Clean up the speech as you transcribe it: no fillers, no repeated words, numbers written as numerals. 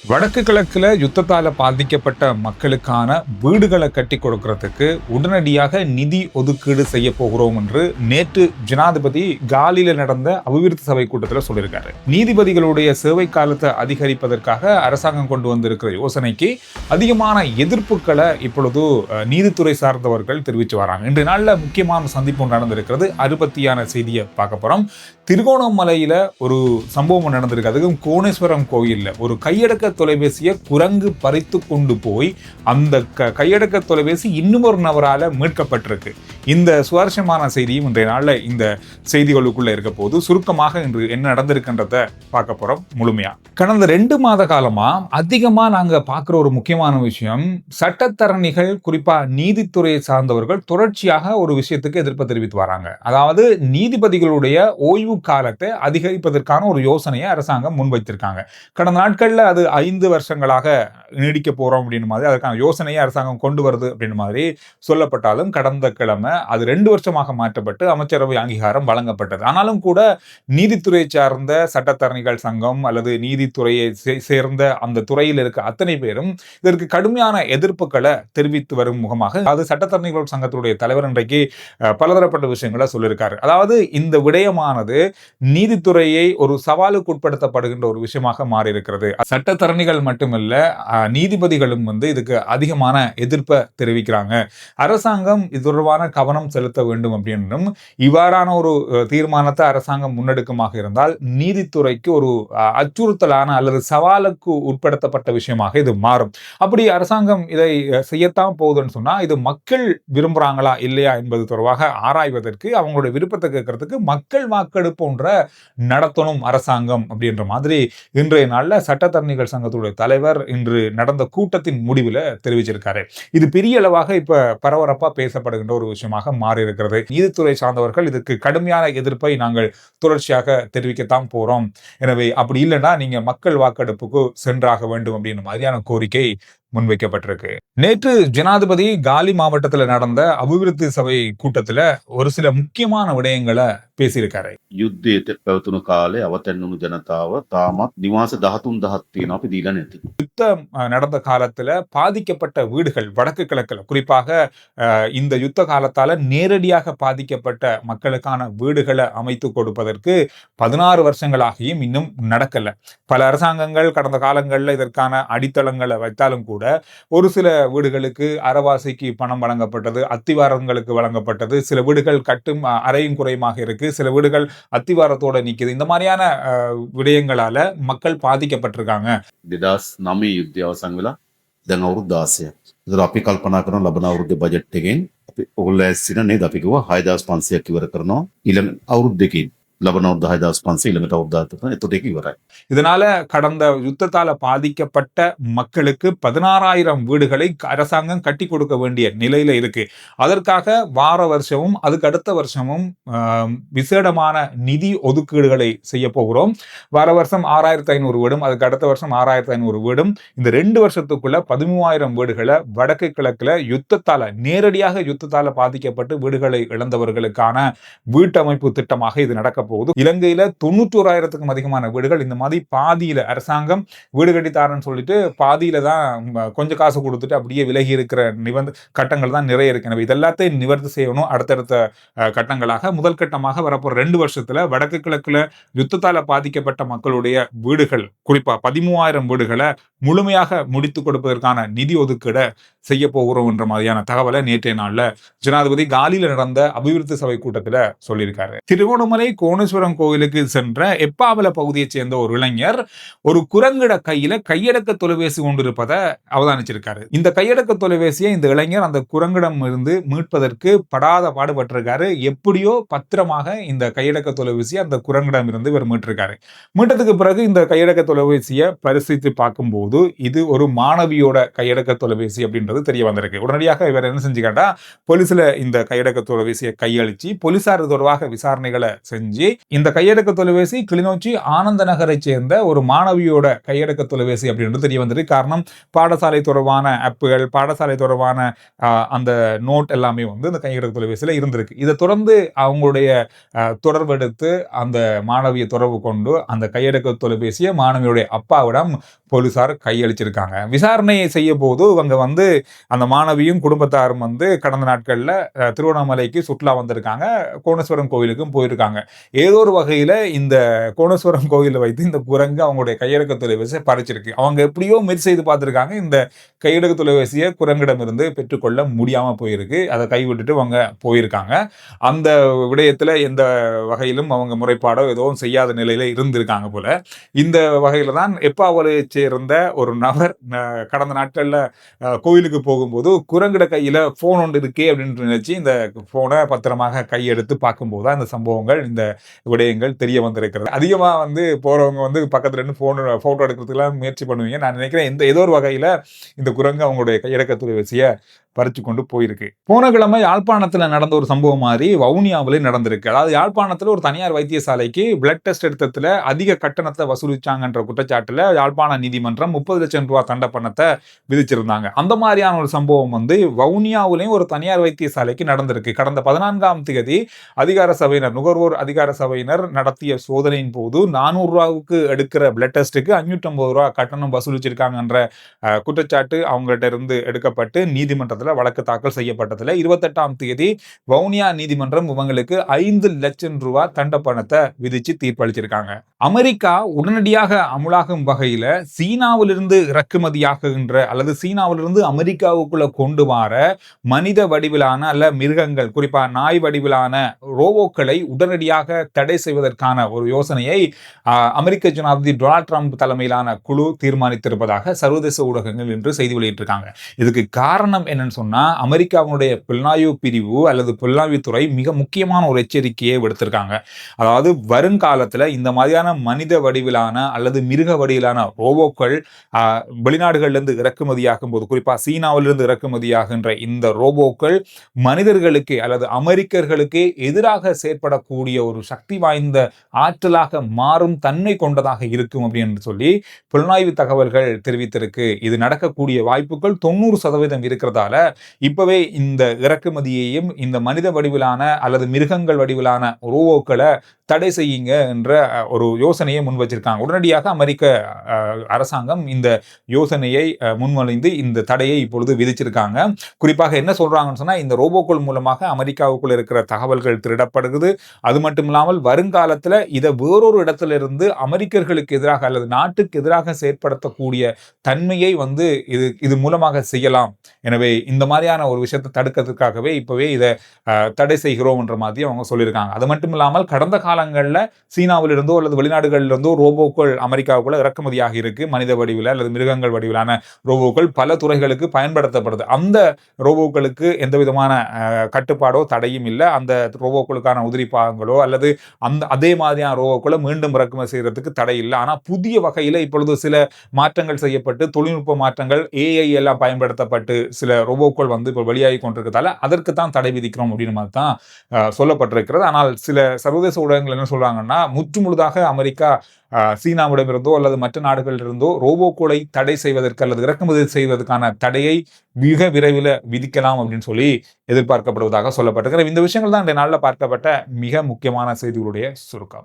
வடக்கு கிழக்குல யுத்தத்தால பாதிக்கப்பட்ட மக்களுக்கான வீடுகளை கட்டி கொடுக்கறதுக்கு உடனடியாக நிதி ஒதுக்கீடு செய்ய போகிறோம் என்று நேற்று ஜனாதிபதி காலில நடந்த அபிவிருத்தி சபை கூட்டத்தில் சொல்லியிருக்காரு. நீதிபதிகளுடைய சேவை காலத்தை அதிகரிப்பதற்காக அரசாங்கம் கொண்டு வந்திருக்கிற யோசனைக்கு அதிகமான எதிர்ப்புகளை இப்பொழுது நீதித்துறை சார்ந்தவர்கள் தெரிவித்து வராங்க. இன்று நாளில் முக்கியமான சந்திப்பு நடந்திருக்கிறது. அறுபத்தியான செய்தியை பார்க்க போறோம். திருகோணமலையில ஒரு சம்பவம் நடந்திருக்கு. அதுவும் கோணேஸ்வரம் கோயில்ல ஒரு கையடக்க தொலைபேசியை குரங்கு பறித்து கொண்டு போய் அந்த கையடக்க தொலைபேசி இன்னும் ஒரு நபரால மீட்கப்பட்டிருக்கு. இந்த சுவாரஸ்யமான செய்தியும் இன்றைய நாளில் இந்த செய்திகளுக்குள்ள இருக்க போது சுருக்கமாக இன்று என்ன நடந்திருக்கின்றத பார்க்க போறோம் முழுமையா. கடந்த 2 மாத காலமா அதிகமா நாங்க பார்க்கிற ஒரு முக்கியமான விஷயம், சட்டத்தரணிகள் குறிப்பா நீதித்துறையை சார்ந்தவர்கள் தொடர்ச்சியாக ஒரு விஷயத்துக்கு எதிர்ப்பு தெரிவித்து வராங்க. அதாவது நீதிபதிகளுடைய ஓய்வு காலத்தை அதிகரிப்பதற்கான ஒரு யோசனையை அரசாங்கம் முன்வைத்திருக்காங்க. கடந்த நாட்கள்ல அது 5 வருஷங்களாக நீடிக்க போறோம் அப்படின்னு மாதிரி அதற்கான யோசனையை அரசாங்கம் கொண்டு வருது அப்படின்னு மாதிரி சொல்லப்பட்டாலும் கடந்த கிழமை அது 2 வருஷமாக மாற்றப்பட்டு அமைச்சரவை அங்கீகாரம் வழங்கப்பட்டது. ஆனாலும் கூட நீதித்துறையை சார்ந்த சட்டத்தரணிகள் சங்கம் அல்லது நீதித்துறையை சேர்ந்த அந்த துறையில் இருக்க அத்தனை பேரும் இதற்கு கடுமையான எதிர்ப்புகளை தெரிவித்து வரும் முகமாக அது சட்டத்தரணிகள் சங்கத்துடைய தலைவர் இன்றைக்கு பலதரப்பட்ட விஷயங்களை சொல்லியிருக்காரு. அதாவது இந்த விடயமானது நீதித்துறையை ஒரு சவாலுக்கு உட்படுத்தப்படுகின்ற ஒரு விஷயமாக மாறி இருக்கிறது. சட்டத்தரணிகள் மட்டுமல்ல, நீதிபதிகளும் இதுக்கு அதிகமான எதிர்ப்பை தெரிவிக்கிறாங்க. அரசாங்கம் இது தொடர்பான கவனம் செலுத்த வேண்டும் அப்படின்னும், இவ்வாறான ஒரு தீர்மானத்தை அரசாங்கம் முன்னெடுக்குமாக இருந்தால் நீதித்துறைக்கு ஒரு அச்சுறுத்தலான அல்லது சவாலுக்கு உட்படுத்தப்பட்ட விஷயமாக இது மாறும். அப்படி அரசாங்கம் இதை செய்யத்தான் போகுதுன்னு சொன்னா இது மக்கள் விரும்புறாங்களா இல்லையா என்பது தொடர்பாக ஆராய்வதற்கு, அவங்களுடைய விருப்பத்தை கேட்கறதுக்கு மக்கள் வாக்கெடுப்பு ஒன்ற நடத்தணும் அரசாங்கம் அப்படின்ற மாதிரி இன்றைய நாள்ல சட்டத்தரணிகள் சங்கத்துடைய தலைவர் இன்று நடந்த கூட்டத்தின் முடிவில் தெரிவிச்சிருக்காரு. இது பெரிய அளவாக இப்ப பரபரப்பா பேசப்படுகின்ற ஒரு விஷயமாக மாறி இருக்கிறது. நீதித்துறை சார்ந்தவர்கள் இதற்கு கடுமையான எதிர்ப்பை நாங்கள் தொடர்ச்சியாக தெரிவிக்கத்தான் போறோம். எனவே அப்படி இல்லைன்னா நீங்க மக்கள் வாக்கெடுப்புக்கு சென்றாக வேண்டும் அப்படின்னு மாதிரியான கோரிக்கை முன்வைக்கப்பட்டிருக்கு. நேற்று ஜனாதிபதி காலி மாவட்டத்தில் நடந்த அபிவிருத்தி சபை கூட்டத்துல ஒரு சில முக்கியமான விடயங்களை பேசியிருக்காரு. යුද්ධයට පැවතුණු කාලේ අවතැන්වුණු ජනතාව තාමත් නිවාස 13,000ක් තියෙනවා අපි දීලා නැති. யுத்தம் நடந்த காலத்துல பாதிக்கப்பட்ட வீடுகள் வடக்கு கிழக்குல குறிப்பாக இந்த யுத்த காலத்தால நேரடியாக பாதிக்கப்பட்ட மக்களுக்கான வீடுகளை அமைத்து கொடுப்பதற்கு 16 வருஷங்களாகியும் இன்னும் நடக்கல. பல அரசாங்கங்கள் கடந்த காலங்களில் இதற்கான அடித்தளங்களை வைத்தாலும் கூட ஒரு சில வீடுகளுக்கு அறவாசிக்கு பணம் வழங்கப்பட்டது, அத்திவாரங்களுக்கு வழங்கப்பட்டது, சில வீடுகள் கட்டும் அறையும் குறையுமாக இருக்கு, சில வீடுகள் அத்திவாரத்தோட நிக்குது. இந்த மாதிரியான விடயங்களால மக்கள் பாதிக்கப்பட்டிருக்காங்க. 2009 යුද්ධය අවසන් වෙලා දැන් අවුරුදු 16ක්. ඒතර අපි කල්පනා කරන ලබන අවුරුද්දේ බජට් එකෙන් අපි ඔයගොල්ලෝ ඇස්සින නේද අපි කිව්වා 6500ක් ඉවර කරනවා ඊළඟ අවුරුද්ද දෙකකින්. ලබන අවුරුද්ද 6500 ඊළඟට අවුරුද්ද 7 එතකොට ඒක ඉවරයි. இதனால கடந்த யுத்தத்தால பாதிக்கப்பட்ட மக்களுக்கு 16,000 வீடுகளை அரசாங்கம் கட்டி கொடுக்க வேண்டிய நிலையில இருக்கு. அதற்காக வார வருஷமும் அதுக்கு அடுத்த வருஷமும் விசேடமான நிதி ஒதுக்கீடுகளை செய்ய போகிறோம். வார வருஷம் 6,500 வீடும், அதுக்கு அடுத்த வருஷம் 6,500 வீடும், இந்த 2 வருஷத்துக்குள்ள 13,000 வீடுகளை வடக்கு கிழக்குல நேரடியாக யுத்தத்தால பாதிக்கப்பட்டு வீடுகளை இழந்தவர்களுக்கான வீட்டமைப்பு திட்டமாக இது நடக்க போகுது. இலங்கையில 91,000க்கும் அதிகமான வீடுகள் இந்த மாதிரி பாதியில அரசாங்கம் வீடு கட்டித்தாரன்னு சொல்லிட்டு பாதியில தான் கொஞ்சம் காசு கொடுத்துட்டு அப்படியே விலகி இருக்கிற கட்டங்கள் தான் நிறைய இருக்கு. எனவே இதெல்லாத்தையும் நிவர்த்தி செய்யணும். அடுத்தடுத்த கட்டங்களாக முதல் கட்டமாக வரப்போற 2 வருஷத்துல வடக்கு கிழக்குல யுத்தத்தால பாதிக்கப்பட்ட மக்களுடைய வீடுகள் குறிப்பா 13,000 வீடுகளை முழுமையாக முடித்து கொடுப்பதற்கான நிதி ஒதுக்கீடை செய்ய போகிறோம் என்ற மாதிரியான தகவலை நேற்றைய நாள்ல ஜனாதிபதி காலில நடந்த அபிவிருத்தி சபை கூட்டத்துல சொல்லியிருக்காரு. திருகோணமலை கோணேஸ்வரம் கோயிலுக்கு சென்ற எப்பாவல பகுதியை சேர்ந்த ஒரு இளைஞர் ஒரு குரங்கிட கையில கையடக்க தொலைபேசி கொண்டிருப்பதை அவதானிச்சிருக்காரு. இந்த கையடக்க தொலைபேசியை இந்த இளைஞர் அந்த குரங்கிடம் இருந்து மீட்பதற்கு படாத பாடுபட்டிருக்காரு. எப்படியோ பத்திரமாக இந்த கையடக்க தொலைபேசியை அந்த குரங்கிடம் இருந்து இவர் மீட்டிருக்காரு. மீட்டதுக்கு பிறகு இந்த கையடக்க தொலைபேசியை பரிசீலித்து பார்க்கும்போது இது ஒரு மாணவியோட கையடக்க தொலைபேசி அப்படின்றது தெரிய வந்திருக்கு. உடனடியாக இவர் என்ன செஞ்சுக்கிட்டா போலீஸ்ல இந்த கையடக்க தொலைபேசியை கையளிச்சு போலீசார் தொடர்பாக விசாரணைகளை செஞ்சு இந்த கையடக்க தொலைபேசி கிளிநொச்சி ஆனந்த நகரை சேர்ந்த ஒரு மாணவியோட கையடக்க தொலைபேசி அப்படின்றது தெரிய வந்திருக்கு. காரணம் பாடசாலை தொடர்பான ஆப்புகள், பாடசாலை தொடர்பான அந்த நோட் எல்லாமே இந்த கையடக்க தொலைபேசியில இருந்திருக்கு. இதை தொடர்ந்து அவங்களுடைய தொடர்பெடுத்து அந்த மாணவியை தொடர்பு கொண்டு அந்த கையடக்க தொலைபேசியை மாணவியுடைய அப்பாவிடம் போலீசார் கையளிச்சிருக்காங்க. விசாரணையை செய்ய போது இவங்க வந்து அந்த மாணவியும் குடும்பத்தாரும் வந்து கடந்த நாட்கள்ல திருவண்ணாமலைக்கு சுற்றுலா வந்திருக்காங்க. கோணேஸ்வரம் கோயிலுக்கும் போயிருக்காங்க. ஏதோ ஒரு வகையில இந்த கோணேஸ்வரம் கோயில வைத்து இந்த குரங்கு அவங்களுடைய கையடக்க தொலைபேசியை பறிச்சிருக்கு. அவங்க எப்படியோ முயற்சி செய்து பார்த்திருக்காங்க. இந்த கையடக்க தொலைபேசியை குரங்கிடமிருந்து பெற்றுக்கொள்ள முடியாம போயிருக்கு. அதை கைவிட்டுட்டு அவங்க போயிருக்காங்க. அந்த விடயத்துல எந்த வகையிலும் அவங்க முறைப்பாடோ எதுவும் செய்யாத நிலையில இருந்திருக்காங்க போல. இந்த வகையில தான் எப்பாவலை சேர்ந்த ஒரு நபர் கடந்த நாட்கள்ல கோயிலுக்கு போகும்போது குரங்கிட கையில போன் ஒன்று இருக்கே அப்படின்னு நினைச்சு இந்த போனை பத்திரமாக கையெடுத்து பார்க்கும்போது தான் இந்த சம்பவங்கள், இந்த விடயங்கள் தெரிய வந்திருக்கிறது. அதிகமா வந்து போறவங்க வந்து பக்கத்துல இருந்து போட்டோ எடுக்கிறதுக்குலாம் முயற்சி பண்ணுவீங்க. நான் நினைக்கிறேன் ஏதோ ஒரு வகையில இந்த குரங்கு அவங்களுடைய கையடக்க தொலைபேசியை பறிச்சு கொண்டு போயிருக்கு. போன கிழமை யாழ்ப்பாணத்துல நடந்த ஒரு சம்பவம் மாதிரி வவுனியாவிலே நடந்திருக்கு. அதாவது யாழ்ப்பாணத்துல ஒரு தனியார் வைத்தியசாலைக்கு பிளட் டெஸ்ட் எடுத்ததுல அதிக கட்டணத்தை வசூலிச்சாங்கன்ற குற்றச்சாட்டுல யாழ்ப்பாண நீதிமன்றம் 30 லட்சம் ரூபாய் தண்ட பணத்தை விதிச்சிருந்தாங்க. அந்த மாதிரியான ஒரு சம்பவம் வந்து வவுனியாவிலையும் ஒரு தனியார் வைத்தியசாலைக்கு நடந்திருக்கு. கடந்த 14ஆம் தேதி அதிகார சபையினர், நுகர்வோர் அதிகார சபையினர் நடத்திய சோதனையின் போது 400 ரூபாவுக்கு எடுக்கிற பிளட் டெஸ்ட்டுக்கு 550 ரூபாய் கட்டணம் வசூலிச்சிருக்காங்கன்ற குற்றச்சாட்டு அவங்கள்ட்ட இருந்து எடுக்கப்பட்டு நீதிமன்றத்தில் வழக்கு தாக்கல் செய்யப்பட்டதுல 28ஆம் தேதி வவுனியா நீதிமன்றம் இவங்களுக்கு 5 லட்சம் ரூபாய் தண்ட பணத்தை விதிச்சு தீர்ப்பளிச்சிருக்காங்க. அமெரிக்கா உடனடியாக அமுலாகும் வகையில சீனாவிலிருந்து இறக்குமதியாகுகின்ற அல்லது சீனாவிலிருந்து அமெரிக்காவுக்குள்ள கொண்டு வர மனித வடிவிலான அல்ல மிருகங்கள், குறிப்பா நாய் வடிவிலான ரோபோக்களை உடனடியாக தடை செய்வதற்கான ஒரு யோசனையை அமெரிக்க ஜனாதிபதி டொனால்ட் ட்ரம்ப் தலைமையிலான குழு தீர்மானித்திருப்பதாக சர்வதேச ஊடகங்கள் இன்று செய்தி வெளியிட்டிருக்காங்க. இதுக்கு காரணம் என்னன்னு சொன்னா, அமெரிக்காவுடைய புலனாய்வு பிரிவு அல்லது புலனாய்வுத்துறை மிக முக்கியமான ஒரு எச்சரிக்கையை விடுத்திருக்காங்க. அதாவது வருங்காலத்துல இந்த மாதிரியான மனித வடிவிலான அல்லது மிருக வடிவிலான ரோபோக்கள் வெளிநாடுகள்ல இருந்து இறக்குமதியாகும் போது, குறிப்பா சீனாவிலிருந்து இறக்குமதியாகின்ற இந்த ரோபோக்கள் மனிதர்களுக்கு அல்லது அமெரிக்கர்களுக்கு எதிராக செயற்படக்கூடிய ஒரு சக்தி வாய்ந்த ஆற்றலாக மாறும் தன்மை கொண்டதாக இருக்கும் அப்படின்னு சொல்லி புலனாய்வு தகவல்கள் தெரிவித்திருக்கு. இது நடக்கக்கூடிய வாய்ப்புகள் 90% இருக்கிறதால இப்பவே இந்த இறக்குமதியையும் இந்த மனித வடிவிலான அல்லது மிருகங்கள் வடிவிலான ரோபோக்களை தடை செய்யுங்க என்ற ஒரு யோசனையை முன் வச்சிருக்காங்க. உடனடியாக அமெரிக்க அரசாங்கம் இந்த யோசனையை முன்வழிந்து இந்த தடையை இப்பொழுது விதிச்சிருக்காங்க. குறிப்பாக என்ன சொல்றாங்கன்னு சொன்னா, இந்த ரோபோக்கள் மூலமாக அமெரிக்காவுக்குள்ள இருக்கிற தகவல்கள் திருடப்படுகிறது. அது மட்டும் இல்லாமல் வருங்காலத்துல இதை வேறொரு இடத்துல இருந்து அமெரிக்கர்களுக்கு எதிராக அல்லது நாட்டுக்கு எதிராக செயற்படுத்தக்கூடிய தன்மையை வந்து இது மூலமாக செய்யலாம். எனவே இந்த மாதிரியான ஒரு விஷயத்தை தடுக்கிறதுக்காகவே இப்பவே இதை தடை செய்கிறோம் என்ற மாதிரி அவங்க சொல்லியிருக்காங்க. அது மட்டும் இல்லாமல் கடந்த காலங்களில் சீனாவிலிருந்தோ அல்லது வெளிநாடுகளிலிருந்தோ ரோபோக்கள் அமெரிக்காவுக்குள்ள இறக்குமதியாக இருக்கு. மனித வடிவில் அல்லது மிருகங்கள் வடிவிலான ரோபோக்கள் பல துறைகளுக்கு பயன்படுத்தப்படுது. அந்த ரோபோக்களுக்கு எந்த விதமான கட்டுப்பாடோ தடையும் இல்லை. அந்த ரோபோக்களுக்கான உதிரி பாகங்களோ அல்லது அதே மாதிரியான ரோபோக்களை மீண்டும் இறக்குமதி செய்யறதுக்கு தடை இல்லை. ஆனால் புதிய வகையில் இப்பொழுது சில மாற்றங்கள் செய்யப்பட்டு தொழில்நுட்ப மாற்றங்கள் AI எல்லாம் பயன்படுத்தப்பட்டு சில ரோபோக்கள் வந்து இப்போ வெளியாகி கொண்டிருக்கிறதால அதற்கு தான் தடை விதிக்கிறோம் அப்படின்னு மாதிரி தான் சொல்லப்பட்டிருக்கிறது. ஆனால் சில சர்வதேச ஊடகங்கள் என்ன சொல்றாங்கன்னா, முற்றுமுழுதாக அமெரிக்கா சீனாவிடமிருந்தோ அல்லது மற்ற நாடுகளிலிருந்தோ ரோபோக்களை தடை செய்வதற்கு அல்லது இறக்குமதி செய்வதற்கான தடையை மிக விரைவில் விதிக்கலாம் அப்படின்னு சொல்லி எதிர்பார்க்கப்படுவதாக சொல்லப்பட்டிருக்கிறது. இந்த விஷயங்கள் தான் இந்த நாளில் பார்க்கப்பட்ட மிக முக்கியமான செய்திகளுடைய சுருக்கம்.